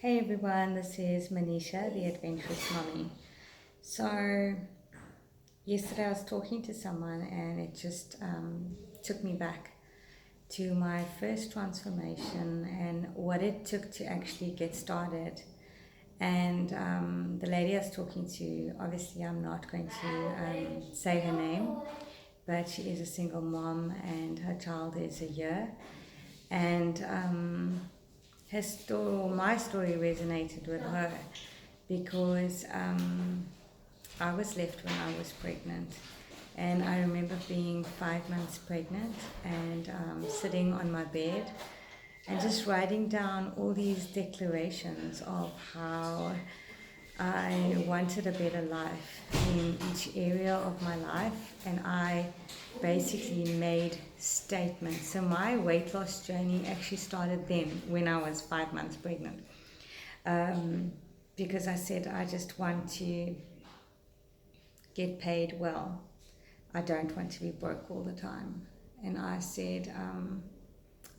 Hey everyone, this is Manisha, the Adventurous Mummy. So, yesterday I was talking to someone and it just took me back to my first transformation and what it took to actually get started. And the lady I was talking to, obviously, I'm not going to say her name, but she is a single mom and her child is a year. And her story, my story resonated with her because I was left when I was pregnant. And I remember being 5 months pregnant and sitting on my bed and just writing down all these declarations of how I wanted a better life in each area of my life, and I basically made statements. So my weight loss journey actually started then when I was 5 months pregnant. Because I said I just want to get paid well. I don't want to be broke all the time. And I said,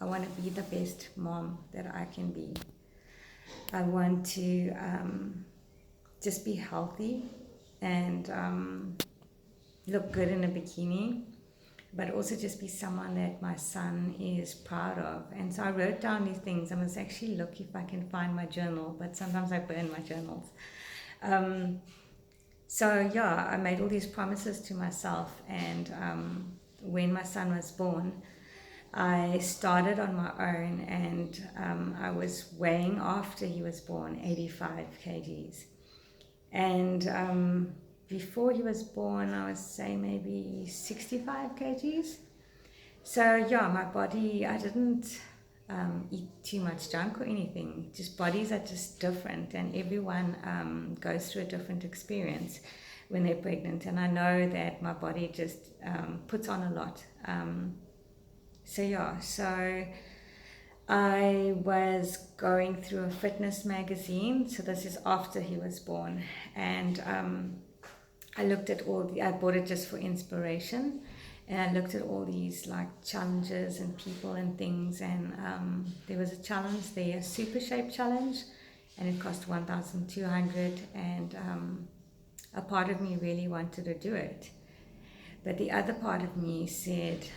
I want to be the best mom that I can be. I want to just be healthy and look good in a bikini, but also just be someone that my son is proud of. And so I wrote down these things. I must actually look if I can find my journal, but sometimes I burn my journals. So yeah, I made all these promises to myself, and when my son was born, I started on my own, and I was weighing after he was born 85 kgs. And before he was born, I would say maybe 65 kgs. So yeah, my body, I didn't eat too much junk or anything. Just bodies are just different, and everyone goes through a different experience when they're pregnant. And I know that my body just puts on a lot. So I was going through a fitness magazine. So this is after he was born, and I looked at I bought it just for inspiration, and I looked at all these like challenges and people and things, and there was a challenge there, a super shape challenge, and it cost 1,200, and a part of me really wanted to do it, but the other part of me said,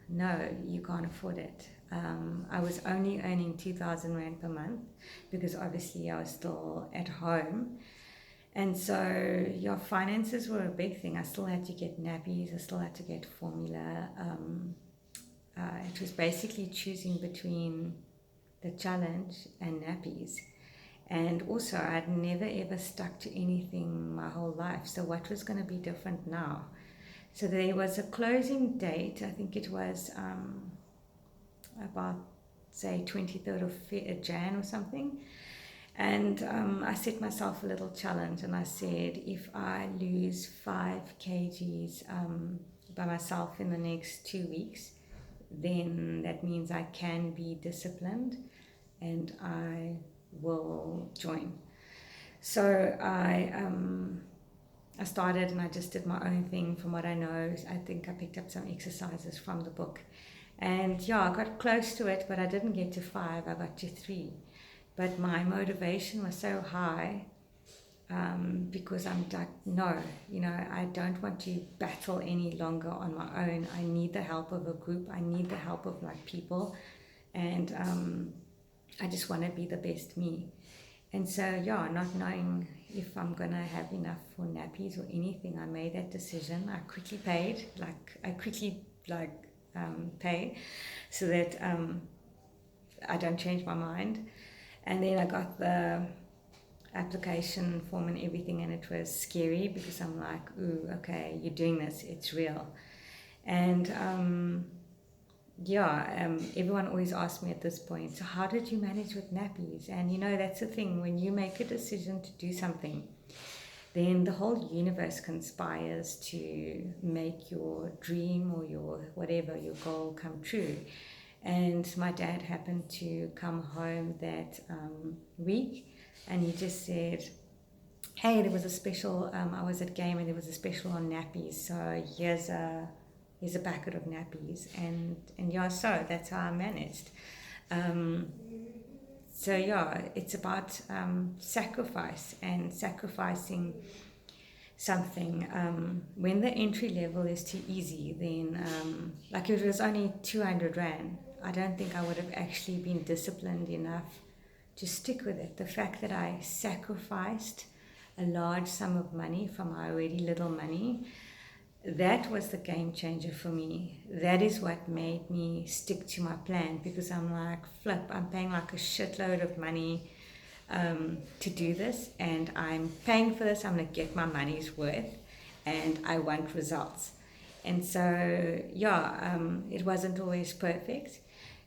no, you can't afford it. I was only earning 2,000 Rand per month because obviously I was still at home. And so your finances were a big thing. I still had to get nappies. I still had to get formula. It was basically choosing between the challenge and nappies. And also, I'd never ever stuck to anything my whole life. So what was going to be different now? So there was a closing date. I think it was about, say, 23rd of Jan or something. And I set myself a little challenge, and I said, if I lose 5 kgs by myself in the next 2 weeks, then that means I can be disciplined and I will join. So I started and I just did my own thing from what I know. I think I picked up some exercises from the book. And yeah, I got close to it, but I didn't get to 5, I got to 3. But my motivation was so high because I'm like, no, I don't want to battle any longer on my own. I need the help of a group. I need the help of like people. And I just want to be the best me. And so, yeah, not knowing if I'm going to have enough for nappies or anything, I made that decision. I quickly paid, pay so that I don't change my mind. And then I got the application form and everything, and it was scary because I'm like, ooh, okay, you're doing this, it's real. And everyone always asks me at this point, so how did you manage with nappies? And that's the thing, when you make a decision to do something, then the whole universe conspires to make your dream or your whatever, your goal come true. And my dad happened to come home that week, and he just said, hey, there was a special, I was at game and there was a special on nappies, so here's a packet of nappies. And yeah, so that's how I managed. So yeah, it's about sacrifice and sacrificing something. When the entry level is too easy, then like if it was only 200 Rand, I don't think I would have actually been disciplined enough to stick with it. The fact that I sacrificed a large sum of money from my already little money, that was the game changer for me. That is what made me stick to my plan, because I'm like, flip, I'm paying like a shitload of money to do this, and I'm paying for this. I'm going to get my money's worth, and I want results. And so, yeah, it wasn't always perfect.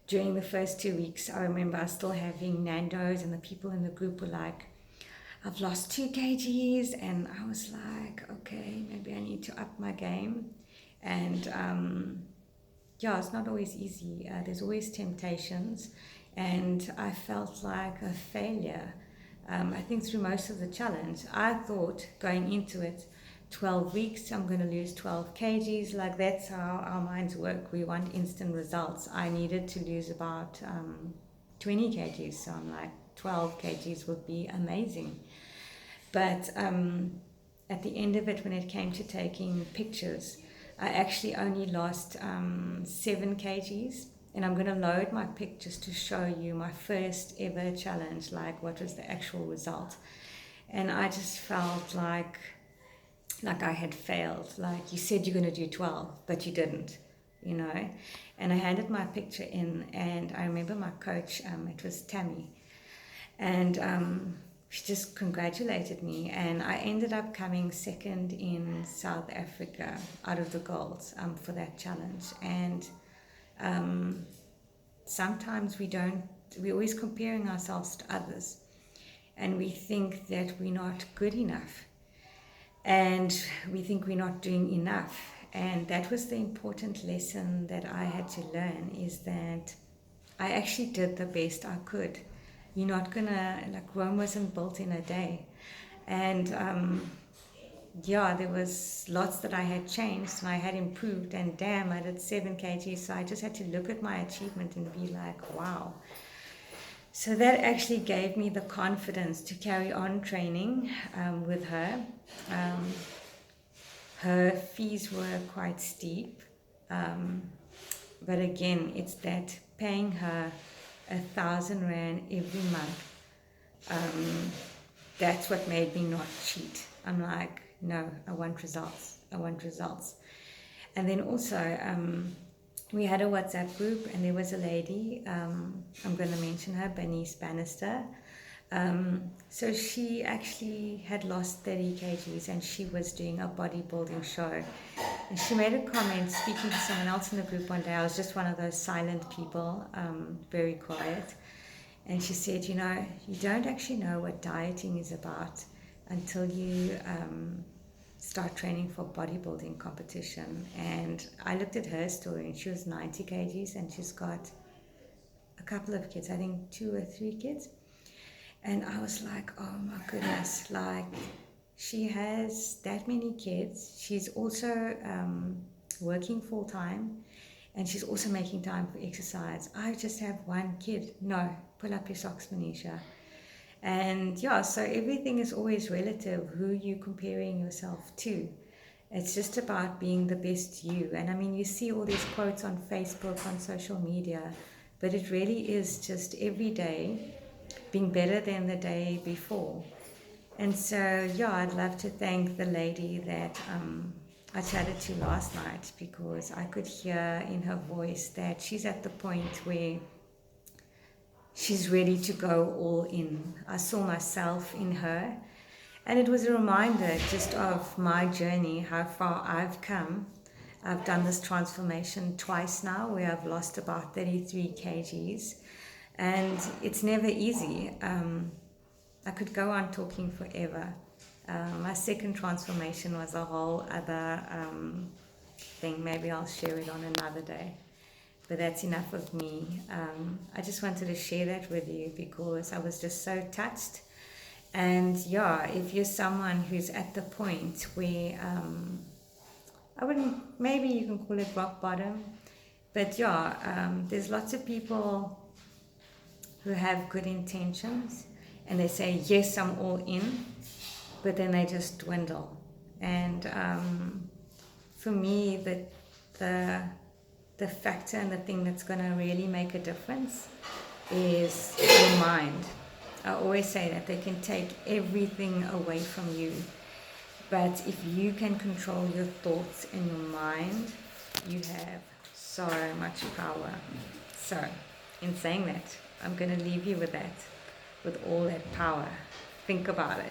During the first 2 weeks, I remember I was still having Nando's, and the people in the group were like, I've lost 2 kgs, and I was like, okay, maybe I need to up my game. And yeah, it's not always easy. There's always temptations, and I felt like a failure. I think through most of the challenge, I thought going into it, 12 weeks, I'm going to lose 12 kgs. Like, that's how our minds work. We want instant results. I needed to lose about 20 kgs. So I'm like, 12 kgs would be amazing. But at the end of it, when it came to taking pictures, I actually only lost 7 kgs. And I'm going to load my pictures to show you my first ever challenge, like what was the actual result. And I just felt like I had failed. Like, you said you're going to do 12, but you didn't, you know. And I handed my picture in, and I remember my coach, it was Tammy, and she just congratulated me, and I ended up coming second in South Africa out of the girls for that challenge. And sometimes we're always comparing ourselves to others, and we think that we're not good enough, and we think we're not doing enough. And that was the important lesson that I had to learn, is that I actually did the best I could. You're not gonna, like, Rome wasn't built in a day. And yeah, there was lots that I had changed and I had improved, and damn, I did 7 kgs. So I just had to look at my achievement and be like, wow. So that actually gave me the confidence to carry on training with her. Her fees were quite steep, but again, it's that paying her 1,000 Rand every month. That's what made me not cheat. I'm like, no, I want results. I want results. And then also, we had a WhatsApp group, and there was a lady, I'm going to mention her, Bernice Bannister. So she actually had lost 30 kgs, and she was doing a bodybuilding show. And she made a comment speaking to someone else in the group one day. I was just one of those silent people, very quiet. And she said, you know, you don't actually know what dieting is about until you start training for bodybuilding competition. And I looked at her story, and she was 90 kgs, and she's got a couple of kids, I think 2 or 3 kids. And I was like, oh my goodness, like, she has that many kids. She's also working full time, and she's also making time for exercise. I just have 1 kid. No, pull up your socks, Manisha. And yeah, so everything is always relative, who you're comparing yourself to. It's just about being the best you. And I mean, you see all these quotes on Facebook, on social media, but it really is just every day being better than the day before. And so, yeah, I'd love to thank the lady that I chatted to last night, because I could hear in her voice that she's at the point where she's ready to go all in. I saw myself in her, and it was a reminder just of my journey, how far I've come. I've done this transformation twice now, where I've lost about 33 kgs, and it's never easy. I could go on talking forever. My second transformation was a whole other thing. Maybe I'll share it on another day. But that's enough of me. I just wanted to share that with you because I was just so touched. And yeah, if you're someone who's at the point where, I wouldn't, maybe you can call it rock bottom, but yeah, there's lots of people who have good intentions and they say, yes, I'm all in, but then they just dwindle. And for me, the factor and the thing that's going to really make a difference is your mind. I always say that they can take everything away from you, but if you can control your thoughts in your mind, you have so much power. So, in saying that, I'm going to leave you with that, with all that power. Think about it.